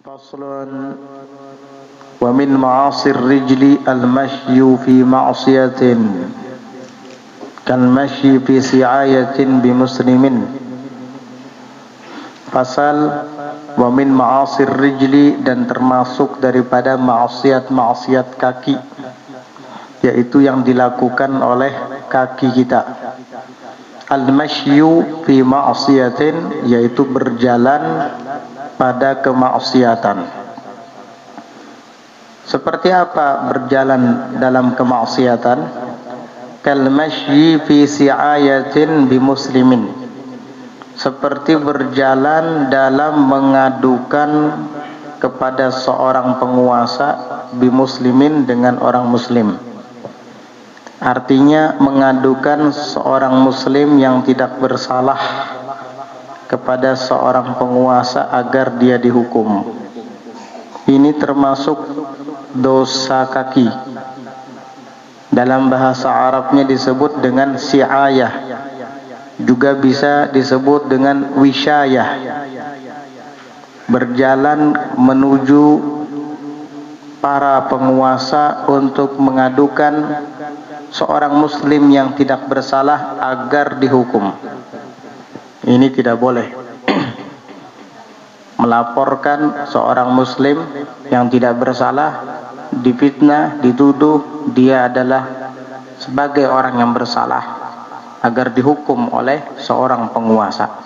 Faslun wa min ma'asir rijli al-mashyu fi ma'siyatin kan mashyi fi si'ayatin bi muslimin. Pasal wa min ma'asir rijli, dan termasuk daripada maksiat-maksiat kaki, yaitu yang dilakukan oleh kaki kita. Al-mashyu fi ma'siyatin, yaitu berjalan pada kemaksiatan. Seperti apa berjalan dalam kemaksiatan? Kal mashyi fi si'ayatin bi muslimin, seperti berjalan dalam mengadukan kepada seorang penguasa bi muslimin, dengan orang muslim. Artinya mengadukan seorang muslim yang tidak bersalah kepada seorang penguasa agar dia dihukum. Ini termasuk dosa kaki. Dalam bahasa Arabnya disebut dengan si'ayah, juga bisa disebut dengan wisyayah. Berjalan menuju para penguasa untuk mengadukan seorang muslim yang tidak bersalah agar dihukum. Ini tidak boleh. Melaporkan seorang muslim yang tidak bersalah, difitnah, dituduh dia adalah sebagai orang yang bersalah agar dihukum oleh seorang penguasa.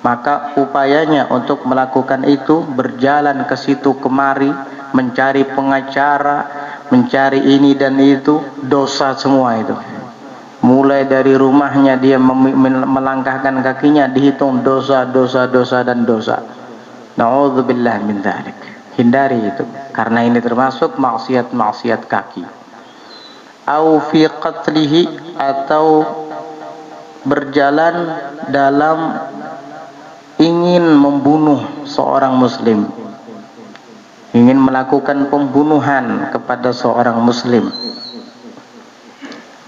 Maka upayanya untuk melakukan itu berjalan ke situ kemari, mencari pengacara, mencari ini dan itu, dosa semua itu. Mulai dari rumahnya dia melangkahkan kakinya, dihitung dosa, dosa, dosa, dan dosa. Na'udzubillah min dzalik. Hindari itu, karena ini termasuk maksiat-maksiat kaki. Au fi qatlihi, atau berjalan dalam ingin membunuh seorang muslim, ingin melakukan pembunuhan kepada seorang muslim,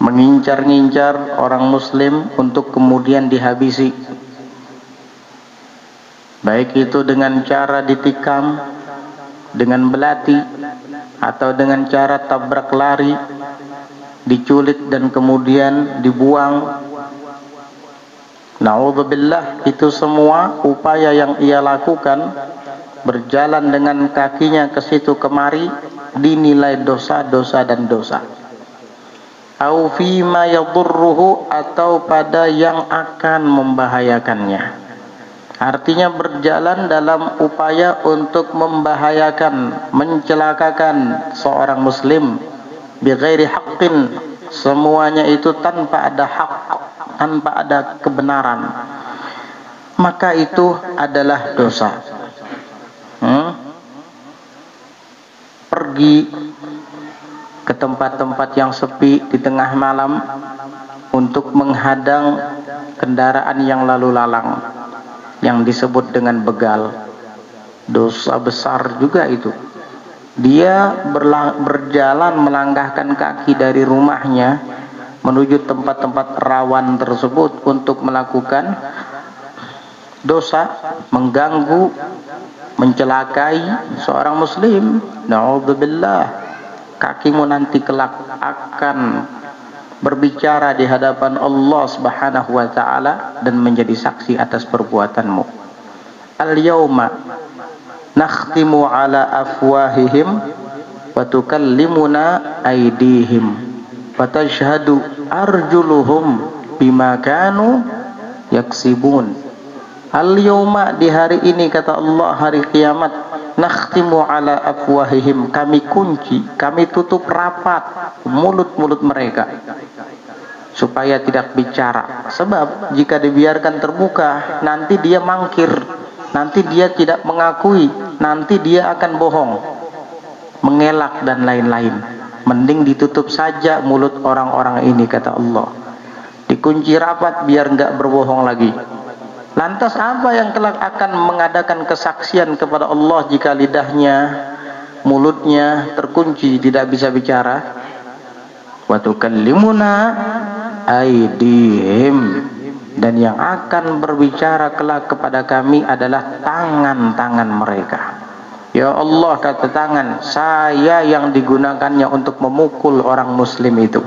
mengincar-ngincar orang muslim untuk kemudian dihabisi, baik itu dengan cara ditikam, dengan belati, atau dengan cara tabrak lari, diculik dan kemudian dibuang. Na'udzubillah, itu semua upaya yang ia lakukan, berjalan dengan kakinya ke situ kemari, dinilai dosa, dosa, dan dosa. Au fima yadurruhu, atau pada yang akan membahayakannya. Artinya berjalan dalam upaya untuk membahayakan, mencelakakan seorang muslim bighairi haqqin, semuanya itu tanpa ada hak, tanpa ada kebenaran, maka itu adalah dosa. Pergi ke tempat-tempat yang sepi di tengah malam untuk menghadang kendaraan yang lalu lalang, yang disebut dengan begal, dosa besar juga itu. Dia berjalan melangkahkan kaki dari rumahnya menuju tempat-tempat rawan tersebut untuk melakukan dosa, mengganggu, mencelakai seorang muslim. Na'udzubillah. Kakimu nanti kelak akan berbicara di hadapan Allah Subhanahu wa ta'ala dan menjadi saksi atas perbuatanmu. Al-yawma nakhtimu ala afwahihim wa tukallimuna aydihim wa tashhadu arjuluhum bima kanu yaksibun. Al-yawma, di hari ini, kata Allah, hari kiamat, nakhtimu ala afwahihim, kami kunci, kami tutup rapat mulut-mulut mereka supaya tidak bicara. Sebab jika dibiarkan terbuka, nanti dia mangkir, nanti dia tidak mengakui, nanti dia akan bohong, mengelak dan lain-lain. Mending ditutup saja mulut orang-orang ini, kata Allah. Dikunci rapat biar enggak berbohong lagi. Lantas apa yang kelak akan mengadakan kesaksian kepada Allah jika lidahnya, mulutnya terkunci, tidak bisa bicara? Wa tukallimuna aydihim, dan yang akan berbicara kelak kepada kami adalah tangan-tangan mereka. Ya Allah, kata tangan, saya yang digunakannya untuk memukul orang muslim itu.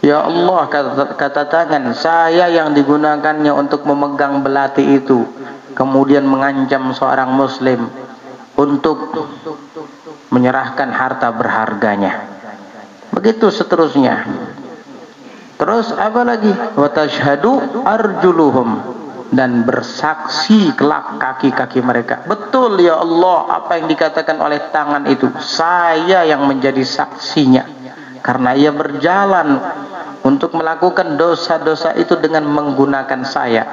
Ya Allah, kata tangan, saya yang digunakannya untuk memegang belati itu, kemudian mengancam seorang muslim untuk menyerahkan harta berharganya. Begitu seterusnya. Terus apa lagi? Wa tashhadu arjuluhum, dan bersaksi kelak kaki-kaki mereka. Betul ya Allah apa yang dikatakan oleh tangan itu, saya yang menjadi saksinya, karena ia berjalan untuk melakukan dosa-dosa itu dengan menggunakan saya.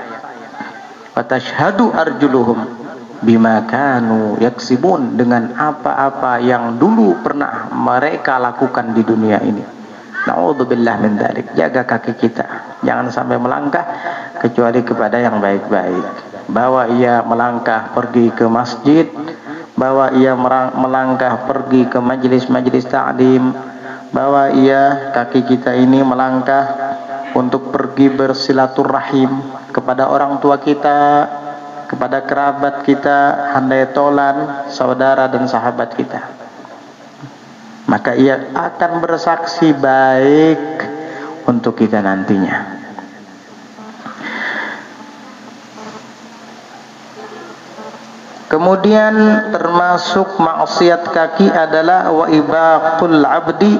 Wa tashhadu arjuluhum bima kanu yaksibun, dengan apa-apa yang dulu pernah mereka lakukan di dunia ini. Na'udzubillah min dzalik. Jaga kaki kita, jangan sampai melangkah kecuali kepada yang baik-baik. Bahwa ia melangkah pergi ke masjid, bahwa ia melangkah pergi ke majelis-majelis ta'lim, bahwa ia kaki kita ini melangkah untuk pergi bersilaturahim kepada orang tua kita, kepada kerabat kita, handai tolan, saudara dan sahabat kita. Maka ia akan bersaksi baik untuk kita nantinya. Kemudian termasuk maksiat kaki adalah wa ibaqul abdi,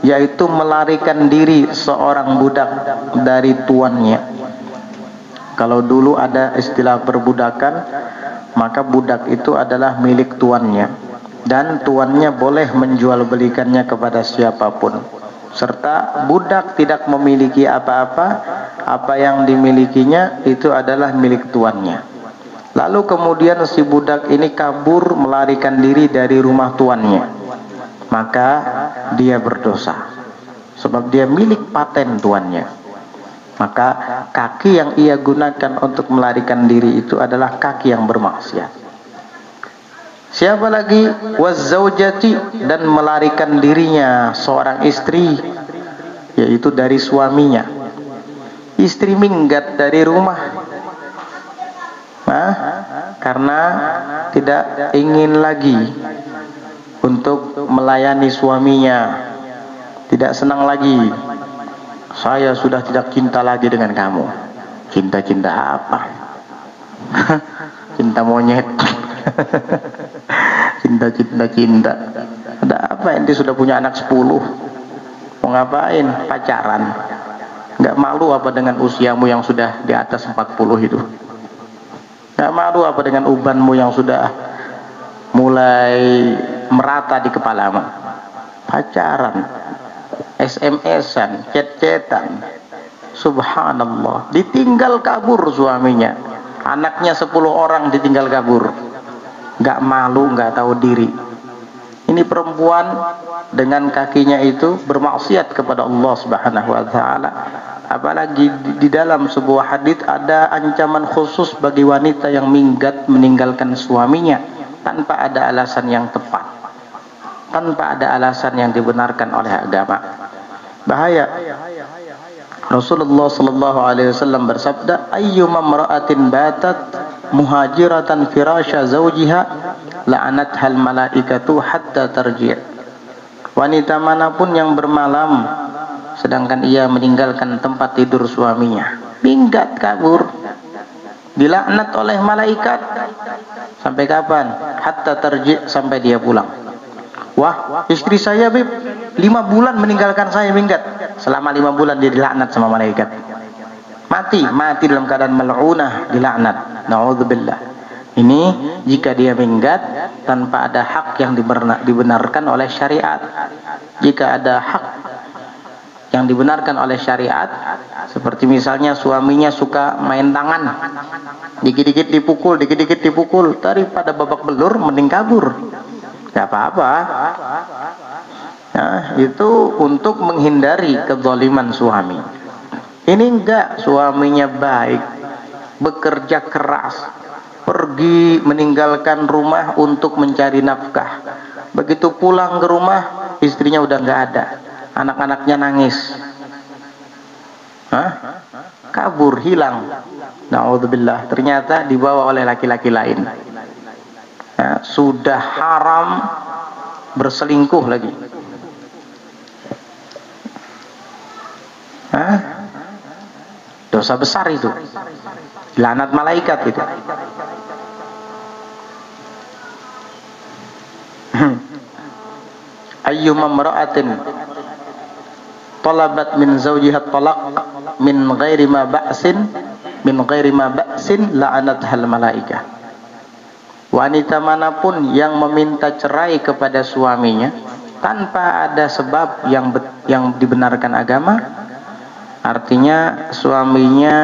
yaitu melarikan diri seorang budak dari tuannya. Kalau dulu ada istilah perbudakan, maka budak itu adalah milik tuannya, dan tuannya boleh menjual belikannya kepada siapapun, serta budak tidak memiliki apa-apa, apa yang dimilikinya itu adalah milik tuannya. Lalu kemudian si budak ini kabur melarikan diri dari rumah tuannya, maka dia berdosa sebab dia milik paten tuannya. Maka kaki yang ia gunakan untuk melarikan diri itu adalah kaki yang bermaksiat. Siapa lagi? Wazzaujati, dan melarikan dirinya seorang istri, yaitu dari suaminya. Istri minggat dari rumah, karena tidak ingin lagi untuk melayani suaminya, tidak senang lagi. Saya sudah tidak cinta lagi dengan kamu. Cinta-cinta apa? Cinta monyet. Cinta. Ada apa? Ente sudah punya anak 10, mau ngapain? Pacaran. Nggak malu apa dengan usiamu yang sudah di atas 40 itu? Nggak malu apa dengan ubanmu yang sudah mulai merata di kepalamu? Pacaran, SMS-an, chat-chatan. Subhanallah, ditinggal kabur suaminya, anaknya 10 orang ditinggal kabur. Nggak malu, nggak tahu diri. Ini perempuan dengan kakinya itu bermaksiat kepada Allah Subhanahu wa taala. Apalagi di dalam sebuah hadits ada ancaman khusus bagi wanita yang minggat meninggalkan suaminya tanpa ada alasan yang tepat, tanpa ada alasan yang dibenarkan oleh agama. Bahaya. Rasulullah sallallahu alaihi wasallam bersabda, ayyuma imra'atin batat muhajiratan firasya zawjiha la'anathal malaikatu hatta tarji'. Wanita manapun yang bermalam sedangkan ia meninggalkan tempat tidur suaminya, minggat kabur, dilaknat oleh malaikat. Sampai kapan? Hatta tarji', sampai dia pulang. Wah, istri saya beb 5 bulan meninggalkan saya, minggat. Selama 5 bulan dia dilaknat sama malaikat. Mati dalam keadaan mal'unah, dilaknat. Na'udzubillah. Ini jika dia minggat tanpa ada hak yang dibenarkan oleh syariat. Jika ada hak yang dibenarkan oleh syariat, seperti misalnya suaminya suka main tangan, dikit-dikit dipukul, daripada babak belur mending kabur. Gak apa-apa. Nah, itu untuk menghindari kezaliman suami. Ini enggak, suaminya baik, bekerja keras, pergi meninggalkan rumah untuk mencari nafkah. Begitu pulang ke rumah, istrinya udah enggak ada, anak-anaknya nangis, kabur, hilang. Na'udzubillah, ternyata dibawa oleh laki-laki lain. sudah haram berselingkuh lagi. Dosa besar itu, laknat malaikat itu. Ayyuma imra'atin talabat min zawjiha talaq min ghairi ma ba'sin la'anathal malaikah. Wanita manapun yang meminta cerai kepada suaminya tanpa ada sebab yang dibenarkan agama, artinya suaminya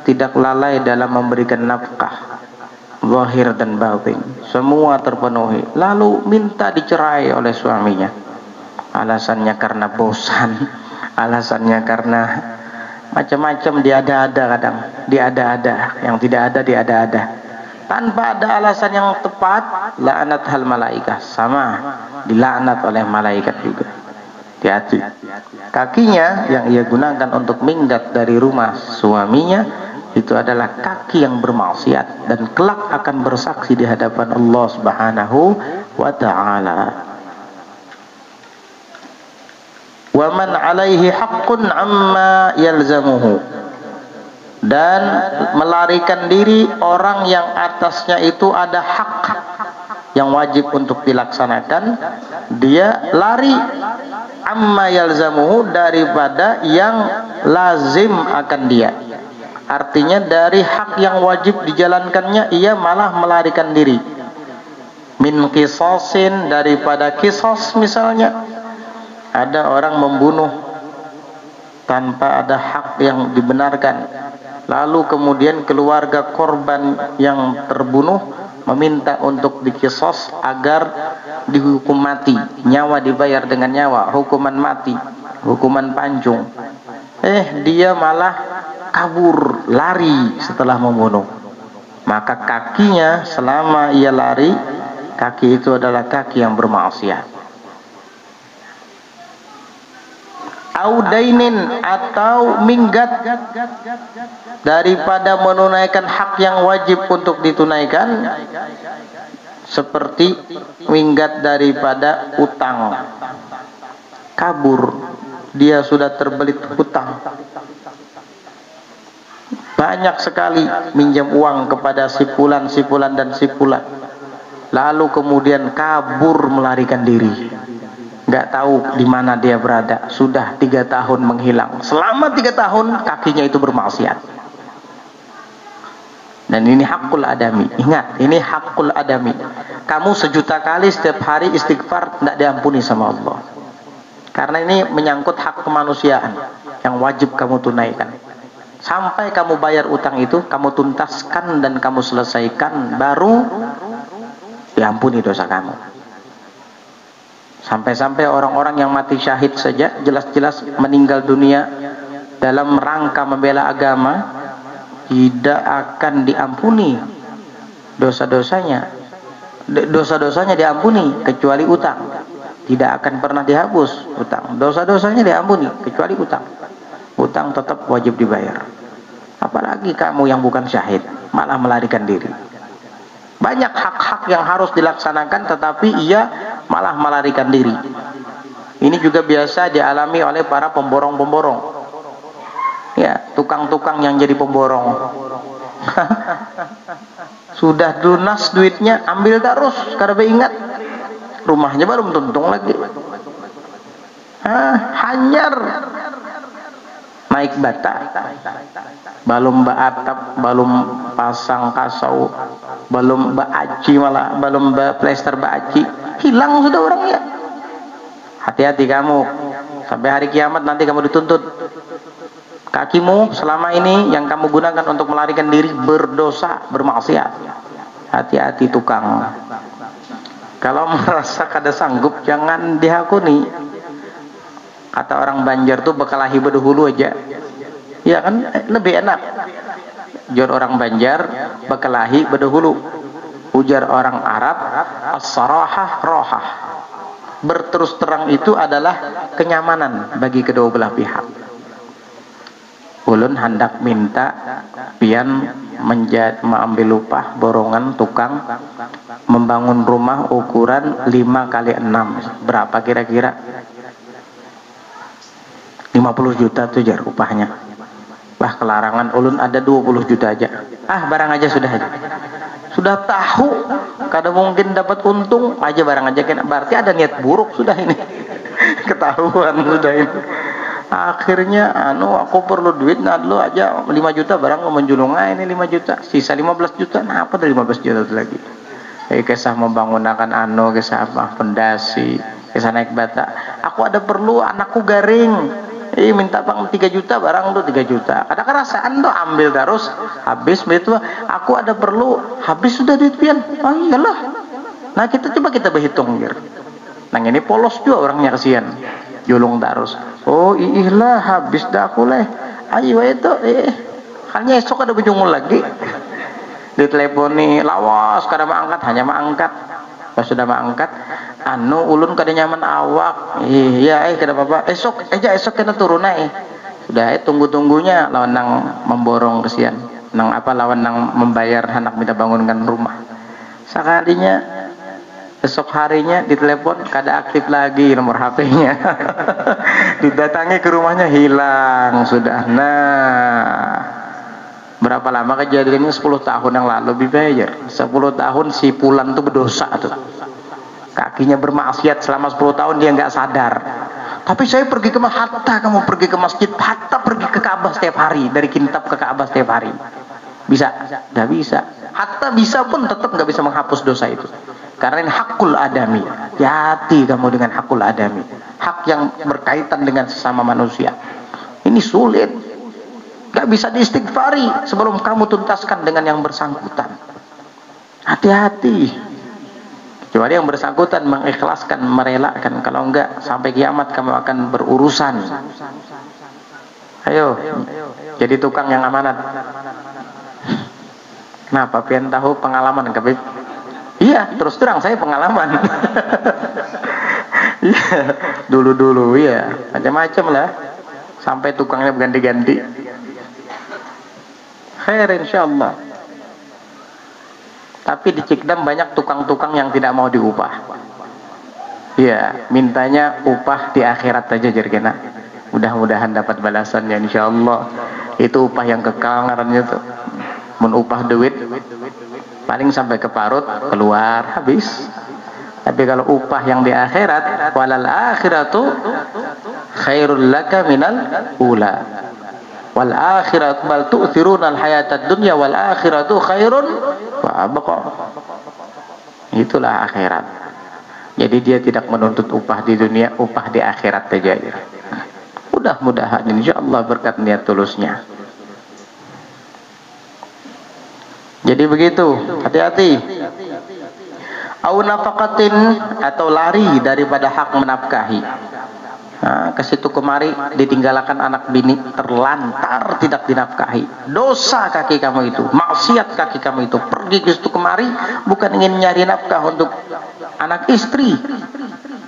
tidak lalai dalam memberikan nafkah zahir dan batin, semua terpenuhi, lalu minta dicerai oleh suaminya, alasannya karena bosan, alasannya karena macam-macam, diada-ada, kadang diada-ada, yang tidak ada diada-ada, tanpa ada alasan yang tepat, laknat hal malaikah, sama dilaknat oleh malaikat juga. Hati-hati. Kakinya yang ia gunakan untuk minggat dari rumah suaminya itu adalah kaki yang bermaksiat dan kelak akan bersaksi di hadapan Allah Subhanahu wa ta'ala. Wa man 'alaihi haqqun 'amma yalzamuhu, dan melarikan diri orang yang atasnya itu ada hak yang wajib untuk dilaksanakan, dia lari amma yalzamuhu, daripada yang lazim akan dia. Artinya dari hak yang wajib dijalankannya ia malah melarikan diri. Min qisasin, daripada qisas, misalnya ada orang membunuh tanpa ada hak yang dibenarkan, lalu kemudian keluarga korban yang terbunuh meminta untuk diqisas agar dihukum mati, nyawa dibayar dengan nyawa, hukuman mati, hukuman pancung. Dia malah kabur, lari setelah membunuh. Maka kakinya selama ia lari, kaki itu adalah kaki yang bermaksiat. Audainin, atau minggat daripada menunaikan hak yang wajib untuk ditunaikan, seperti minggat daripada utang, kabur, dia sudah terbelit hutang, banyak sekali minjam uang kepada si fulan dan si fulan, lalu kemudian kabur melarikan diri, nggak tahu di mana dia berada, sudah 3 tahun menghilang, selama 3 tahun kakinya itu bermaksiat. Dan ini hakul adami, ingat, ini hakul adami. Kamu 1.000.000 kali setiap hari istighfar tidak diampuni sama Allah, karena ini menyangkut hak kemanusiaan yang wajib kamu tunaikan. Sampai kamu bayar utang itu, kamu tuntaskan dan kamu selesaikan, baru diampuni dosa kamu. Sampai-sampai orang-orang yang mati syahid saja, jelas-jelas meninggal dunia dalam rangka membela agama, tidak akan diampuni dosa-dosanya. Dosa-dosanya diampuni kecuali utang, tidak akan pernah dihapus utang. Dosa-dosanya diampuni kecuali utang. Utang tetap wajib dibayar. Apalagi kamu yang bukan syahid malah melarikan diri. Banyak hak-hak yang harus dilaksanakan, tetapi ia malah melarikan diri. Ini juga biasa dialami oleh para pemborong-pemborong. Ya, tukang-tukang yang jadi pemborong. Sudah lunas duitnya, ambil terus, karena ingat rumahnya belum tuntung lagi. Hanyar, naik bata, belum atap, belum pasang kasau, belum baaci, malah belum plester baaci, hilang sudah orangnya. Hati-hati kamu, sampai hari kiamat nanti kamu dituntut. Kakimu selama ini yang kamu gunakan untuk melarikan diri berdosa, bermaksiat. Hati-hati tukang. Kalau merasa kada sanggup, jangan dihakuni. Kata orang Banjar tuh bekalahi bedahulu aja. Ya kan, lebih enak. Ujar orang Banjar, bekalahi bedahulu. Ujar orang Arab, as-sarahah rohah. Berterus terang itu adalah kenyamanan bagi kedua belah pihak. ulun hendak minta pian mengambil upah borongan tukang membangun rumah ukuran 5x6. Berapa kira-kira? 50 juta tuh jar upahnya. Wah, kelarangan ulun ada 20 juta aja. Barang aja sudah aja. Sudah tahu kada mungkin dapat untung aja, barang aja kena. Berarti ada niat buruk sudah ini. Ketahuan sudah ini. Akhirnya aku perlu duit, nah dulu aja 5 juta barang mau menjulung ini 5 juta, sisa 15 juta. Nah, apa dari 15 juta itu lagi? Kisah membangunakan kisah apa? Pondasi, kisah naik bata. Aku ada perlu, anakku garing. Minta bang 3 juta barang tuh 3 juta. Ada kerasaan tuh ambil terus habis begitu. Aku ada perlu, habis sudah duit pian. Oh iyalah. Nah, kita coba kita berhitung ya. Nah, ini polos juga orangnya, kesian. Julung terus. Oh iyalah, habis dah aku leh. Ayo itu hanya esok ada berjungul lagi. Diteleponi lawas kada maangkat, hanya maangkat. Pas sudah maangkat, ulun kada nyaman awak. Iya kada apa-apa. Esok kena turun Sudah tunggu-tunggunya lawan nang memborong, kesian. Nang lawan nang membayar anak minta bangunkan rumah. Sekalinya esok harinya ditelepon kada aktif lagi nomor HP-nya. Didatangi ke rumahnya, hilang sudah. Nah, berapa lama kejadiannya? 10 tahun yang lalu bibayar. 10 tahun si Pulan tuh berdosa tuh. Kakinya bermaksiat selama 10 tahun dia nggak sadar. Tapi saya pergi ke Hatta, kamu pergi ke masjid Hatta, pergi ke Ka'bah setiap hari, dari Kintab ke Ka'bah setiap hari. Bisa? Nggak bisa. Hatta bisa pun tetap nggak bisa menghapus dosa itu. Karena ini hakul adami. Hati kamu dengan hakul adami. Hak yang berkaitan dengan sesama manusia. Ini sulit. Gak bisa diistighfari sebelum kamu tuntaskan dengan yang bersangkutan. Hati-hati. Kecuali yang bersangkutan mengikhlaskan, merelakan. Kalau enggak, sampai kiamat kamu akan berurusan. Ayo, jadi tukang yang amanat. Kenapa? Pian tahu pengalaman, Kabib? Iya, terus terang saya pengalaman. Iya, dulu ya, macam-macam lah. Sampai tukangnya berganti-ganti. Khair insyaallah. Tapi di Cikdam banyak tukang-tukang yang tidak mau diupah. Iya, mintanya upah di akhirat aja jerkena. Mudah-mudahan dapat balasannya insyaallah. Itu upah yang kekal ngarannya tuh. Mun upah duit paling sampai ke parut keluar habis. Tapi kalau upah yang di akhirat, walal akhiratu khairul laka minal ula. Wal akhiratu bal tu'thiruna al hayatad dunya wal akhiratu khairun wa abqa. Itulah akhirat. Jadi dia tidak menuntut upah di dunia, upah di akhirat saja. Mudah-mudahan insyaallah berkat niat tulusnya. Jadi begitu, hati-hati. Au nafaqatin, atau lari daripada hak menafkahi. Ke situ kemari ditinggalkan anak bini, terlantar tidak dinafkahi. Dosa kaki kamu itu, maksiat kaki kamu itu. Pergi ke situ kemari bukan ingin nyari nafkah untuk anak istri.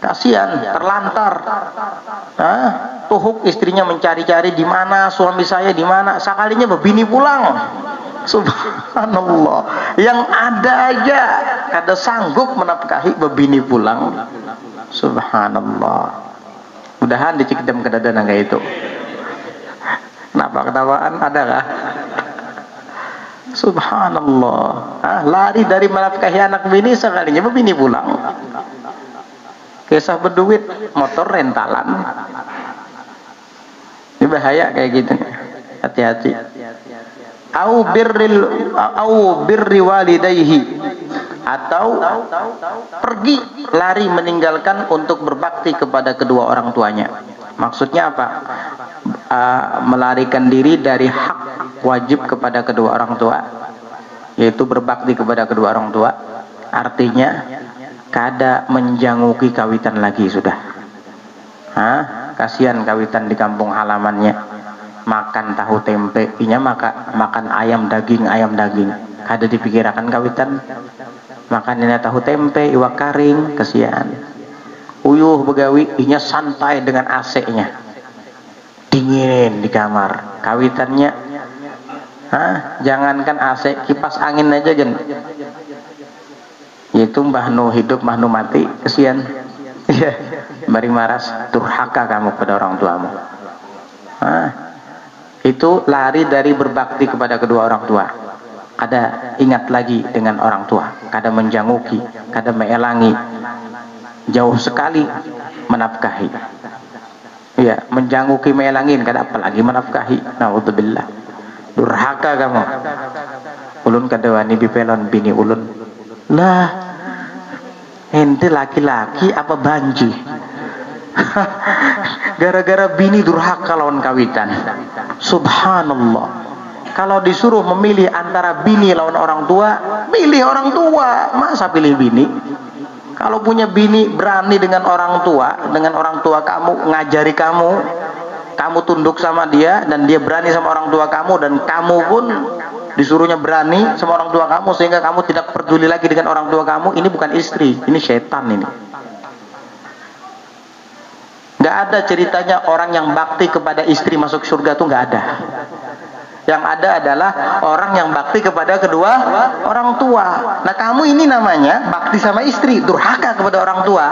Kasihan, terlantar. Tuhuk istrinya mencari-cari di mana suami saya, di mana. Sekalinya bebini pulang. Subhanallah, yang ada aja kada sanggup menafkahi bebini pulang. Subhanallah. Mudahan di Cikdam kedadaan kayak itu. Kenapa ketawaan? Ada kah? Subhanallah. Lari dari menafkahi anak bini, sekalinya bebini pulang. Kisah berduit, motor rentalan. Ini bahaya kayak gitu. Hati-hati. Au birri walidayhi, atau pergi lari meninggalkan untuk berbakti kepada kedua orang tuanya. Maksudnya apa? Melarikan diri dari hak wajib kepada kedua orang tua, yaitu berbakti kepada kedua orang tua. Artinya kada menjangkuki kawitan lagi sudah. Kasihan kawitan di kampung halamannya. Makan tahu tempe, makan ayam daging. Kada dipikirkan kawitan. Makannya tahu tempe, iwak karing, kasihan. Uyuh begawi, inya santai dengan AC-nya. dingin di kamar. Kawitannya, jangankan AC, kipas angin aja gen. Itu Mbah Nu hidup, Mbah Nu mati, kesian. Iya, bari maras, durhaka kamu pada orang tuamu. Itu lari dari berbakti kepada kedua orang tua. Kada ingat lagi dengan orang tua, kada menjanguki, kada meelangi, jauh sekali menafkahi. Iya, menjanguki meelangin, kada apalagi menafkahi. Naudzubillah. Durhaka kamu. Ulun kada wani bipelon bini ulun. Lah, ente laki-laki apa banji? Gara-gara bini durhaka lawan kawitan. Subhanallah. Kalau disuruh memilih antara bini lawan orang tua, pilih orang tua. Masa pilih bini? Kalau punya bini berani dengan orang tua kamu, ngajari kamu tunduk sama dia, dan dia berani sama orang tua kamu, dan kamu pun disuruhnya berani sama orang tua kamu, sehingga kamu tidak peduli lagi dengan orang tua kamu. Ini bukan istri, ini setan ini. Gak ada ceritanya orang yang bakti kepada istri masuk surga tuh gak ada. Yang ada adalah orang yang bakti kepada kedua orang tua. Nah, kamu ini namanya bakti sama istri, durhaka kepada orang tua.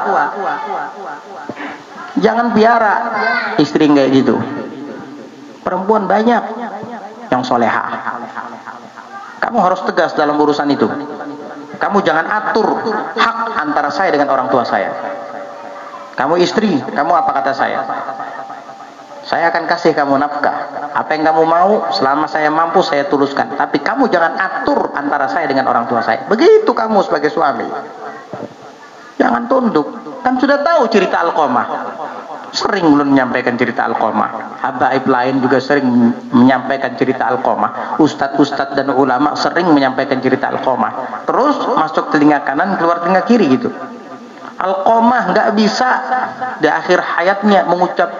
Jangan piara istri kayak gitu. Perempuan banyak yang soleha. Kamu harus tegas dalam urusan itu. Kamu jangan atur hak antara saya dengan orang tua saya. Kamu istri, kamu apa kata saya? Saya akan kasih kamu nafkah. Apa yang kamu mau, selama saya mampu saya tuluskan. Tapi kamu jangan atur antara saya dengan orang tua saya. Begitu kamu sebagai suami. Jangan tunduk. Kan sudah tahu cerita Alqamah. Sering belum menyampaikan cerita Alqamah. Habaib lain juga sering menyampaikan cerita Alqamah. Ustadz-ustadz dan ulama sering menyampaikan cerita Alqamah. Terus masuk telinga kanan, keluar telinga kiri gitu. Alqamah nggak bisa di akhir hayatnya mengucap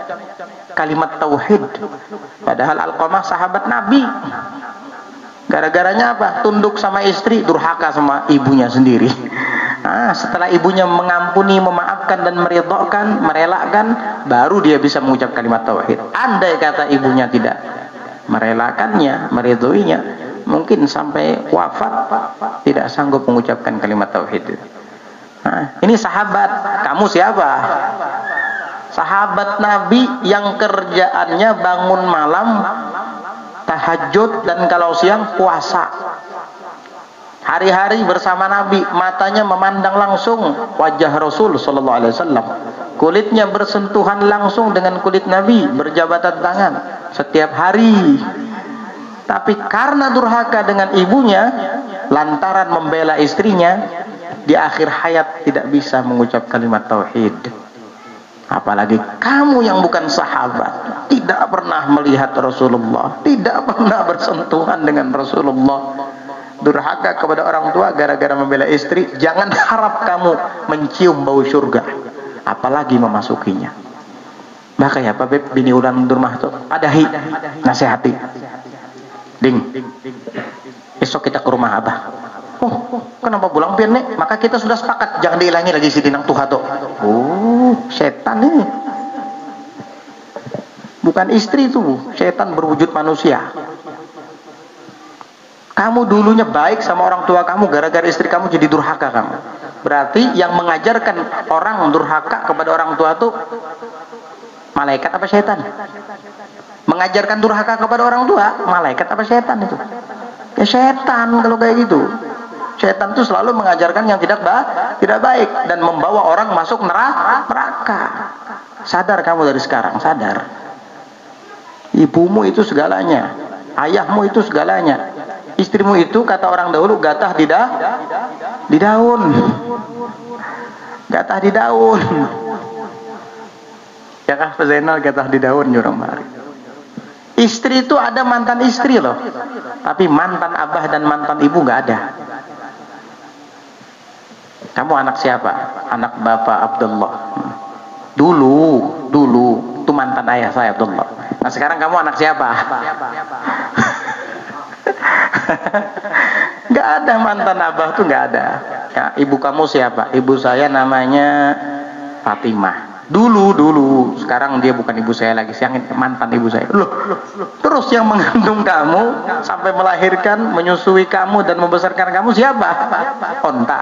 kalimat tauhid, padahal Alqamah sahabat Nabi. Gara-garanya apa? Tunduk sama istri, durhaka sama ibunya sendiri. Setelah ibunya mengampuni, memaafkan dan meridhokan, merelakan, baru dia bisa mengucap kalimat tauhid. Andai kata ibunya tidak merelakannya, meridhoinya, mungkin sampai wafat tidak sanggup mengucapkan kalimat tauhid. Ini sahabat. Kamu siapa? Sahabat Nabi yang kerjaannya bangun malam, tahajud, dan kalau siang puasa. Hari-hari bersama Nabi, matanya memandang langsung wajah Rasul sallallahu alaihi wasallam. Kulitnya bersentuhan langsung dengan kulit Nabi, berjabatan tangan setiap hari. Tapi karena durhaka dengan ibunya, lantaran membela istrinya, di akhir hayat tidak bisa mengucap kalimat tauhid. Apalagi kamu yang bukan sahabat, tidak pernah melihat Rasulullah, tidak pernah bersentuhan dengan Rasulullah, durhaka kepada orang tua gara-gara membela istri. Jangan harap kamu mencium bau surga, apalagi memasukinya. Maka ya Pak Beb, bini ulan durmah tuh adahi, nasihati. Ding, esok kita ke rumah Abah. Oh, kenapa pulang pian nek? Maka kita sudah sepakat jangan diilangi lagi si dinang tuha tuh. Setan ini. Bukan istri itu, setan berwujud manusia. Kamu dulunya baik sama orang tua kamu, gara-gara istri kamu jadi durhaka kamu. Berarti yang mengajarkan orang durhaka kepada orang tua tuh malaikat apa setan? Mengajarkan durhaka kepada orang tua, malaikat apa setan itu? Ya setan kalau kayak gitu. Setan itu selalu mengajarkan yang tidak baik dan membawa orang masuk neraka. Sadar kamu dari sekarang, sadar. Ibumu itu segalanya, ayahmu itu segalanya. Istrimu itu kata orang dahulu gatah di daun. Gatah di daun. Ya kah Pak Zainal, gatah di daun jurang mari. Istri itu ada mantan istri loh, tapi mantan abah dan mantan ibu nggak ada. Kamu anak siapa? Anak Bapak Abdullah. Dulu itu mantan ayah saya Abdullah. Nah sekarang kamu anak siapa? Gak ada mantan abah tuh, gak ada. Ya, ibu kamu siapa? Ibu saya namanya Fatimah. Dulu, sekarang dia bukan ibu saya lagi, yang mantan ibu saya. Loh, terus yang mengandung kamu sampai melahirkan, menyusui kamu dan membesarkan kamu siapa? Onta.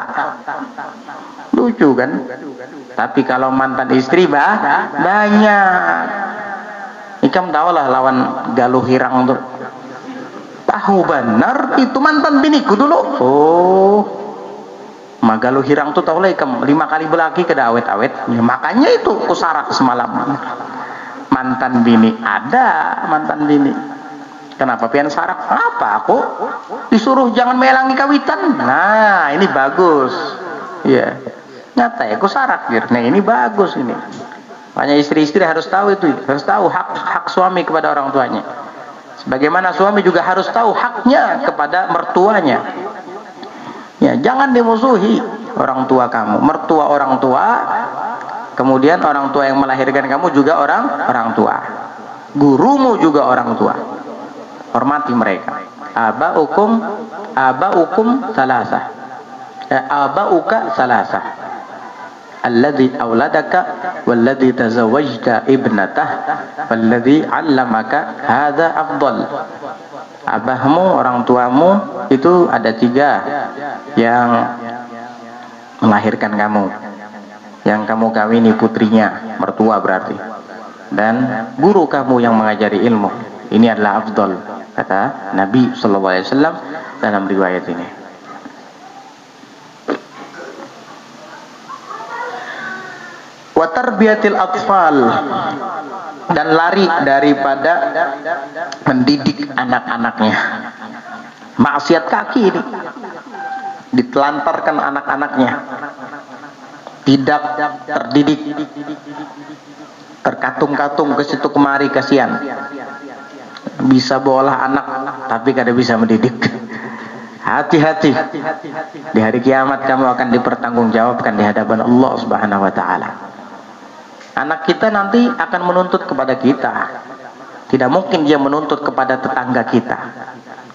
Lucu kan? Tapi kalau mantan istri banyak. Ikam tahulah lawan Galuh Hirang tuh. Tahu benar itu mantan biniku dulu. Oh. Magaluh Hirang tuh tahu lah ikam 5 kali belaki kada awet-awet. Ya, makanya itu kusarak semalam. Mantan bini ada, mantan bini. Kenapa pian sarak? Apa aku disuruh jangan melangi kawitan. Nah, ini bagus. Iya. Nyata ya kusarak gitu. Nah, ini bagus ini. Makanya istri-istri harus tahu itu, harus tahu hak suami kepada orang tuanya. Sebagaimana suami juga harus tahu haknya kepada mertuanya. Ya, jangan dimusuhi orang tua kamu, mertua orang tua, kemudian orang tua yang melahirkan kamu juga orang tua. Gurumu juga orang tua. Hormati mereka. Abaukum salasah. Abauka salasah. Alladhi awladaka walladhi tazawwajta ibnatah walladhi 'allamaka hadza afdal. Abahmu, orang tuamu itu ada 3 yang melahirkan kamu, yang kamu kawini putrinya, mertua berarti, dan guru kamu yang mengajari ilmu. Ini adalah afdal, kata Nabi SAW dalam riwayat ini. Wa tarbiyatil atfal, dan lari daripada mendidik anak-anaknya. Maksiat kaki ini ditelantarkan anak-anaknya, tidak terdidik, terkatung-katung ke situ kemari, kasihan. Bisa bola anak tapi kada bisa mendidik. Hati-hati, di hari kiamat kamu akan dipertanggungjawabkan di hadapan Allah Subhanahu wa taala. Anak kita nanti akan menuntut kepada kita. Tidak mungkin dia menuntut kepada tetangga kita.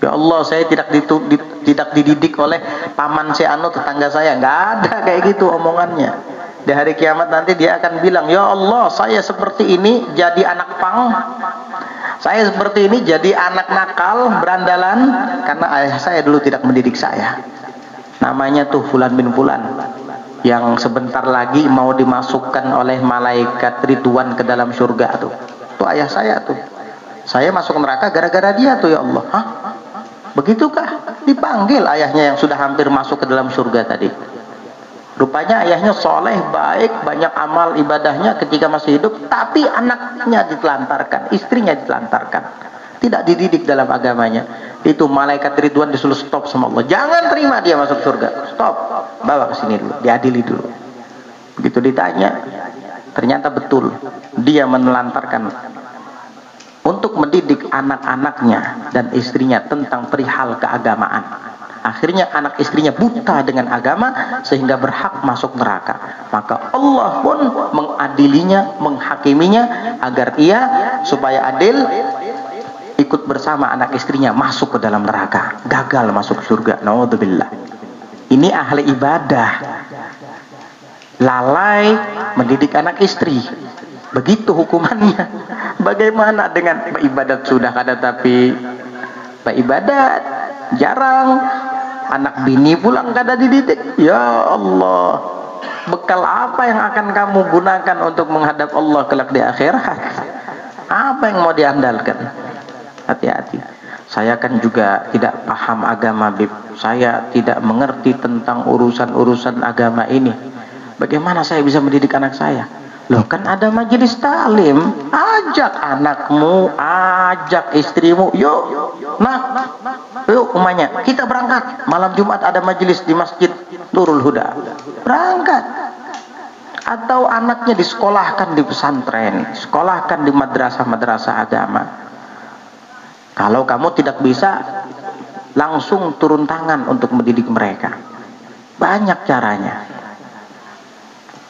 Ya Allah, saya tidak dididik oleh paman saya tetangga saya. Nggak ada kayak gitu omongannya. Di hari kiamat nanti dia akan bilang, ya Allah, saya seperti ini jadi anak pang. Saya seperti ini jadi anak nakal, berandalan, karena ayah saya dulu tidak mendidik saya. Namanya tuh Fulan bin Fulan, yang sebentar lagi mau dimasukkan oleh malaikat Ridwan ke dalam surga tuh. Itu ayah saya tuh. Saya masuk neraka gara-gara dia tuh, ya Allah. Hah? Begitukah? Dipanggil ayahnya yang sudah hampir masuk ke dalam surga tadi. Rupanya ayahnya soleh, baik, banyak amal ibadahnya ketika masih hidup, tapi anaknya ditelantarkan, istrinya ditelantarkan, tidak dididik dalam agamanya. Itu malaikat Ridwan disuruh stop sama Allah. Jangan terima dia masuk surga. Stop. Bawa ke sini dulu, diadili dulu. Begitu ditanya, ternyata betul dia menelantarkan untuk mendidik anak-anaknya dan istrinya tentang perihal keagamaan. Akhirnya anak istrinya buta dengan agama sehingga berhak masuk neraka. Maka Allah pun mengadilinya, menghakiminya agar ia supaya adil, ikut bersama anak istrinya masuk ke dalam neraka, gagal masuk surga. Naudzubillah. Ini ahli ibadah, lalai mendidik anak istri. Begitu hukumannya. Bagaimana dengan Pak Ibadat sudah ada tapi Pak Ibadat jarang, anak bini pulang kada dididik. Ya Allah, bekal apa yang akan kamu gunakan untuk menghadap Allah kelak di akhirat? Apa yang mau diandalkan? Hati-hati. Saya kan juga tidak paham agama, Bib. Saya tidak mengerti tentang urusan-urusan agama ini. Bagaimana saya bisa mendidik anak saya? Loh, kan ada majelis taklim. Ajak anakmu, ajak istrimu. Yuk, yuk umanya, kita berangkat. Malam Jumat ada majelis di Masjid Nurul Huda. Berangkat. Atau anaknya disekolahkan di pesantren, sekolahkan di madrasah-madrasah agama. Kalau kamu tidak bisa, langsung turun tangan untuk mendidik mereka. Banyak caranya.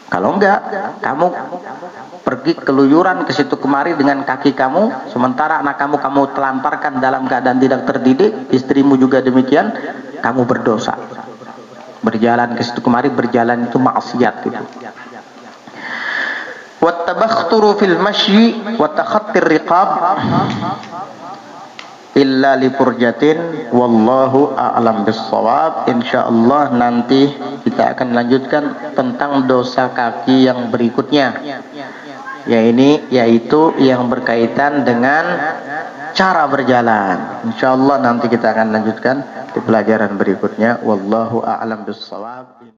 Kalau enggak, kamu pergi keluyuran ke situ kemari dengan kaki kamu, sementara anak kamu telantarkan dalam keadaan tidak terdidik, istrimu juga demikian, kamu berdosa. Berjalan ke situ kemari, berjalan itu maksiat itu. Wattabakhturu fil masyi wa takhattir riqab illa li furjatin wallahu a'lam bissawab. Insyaallah nanti kita akan lanjutkan tentang dosa kaki yang berikutnya, yaitu yang berkaitan dengan cara berjalan. Insyaallah nanti kita akan lanjutkan di pelajaran berikutnya. Wallahu a'lam bissawab.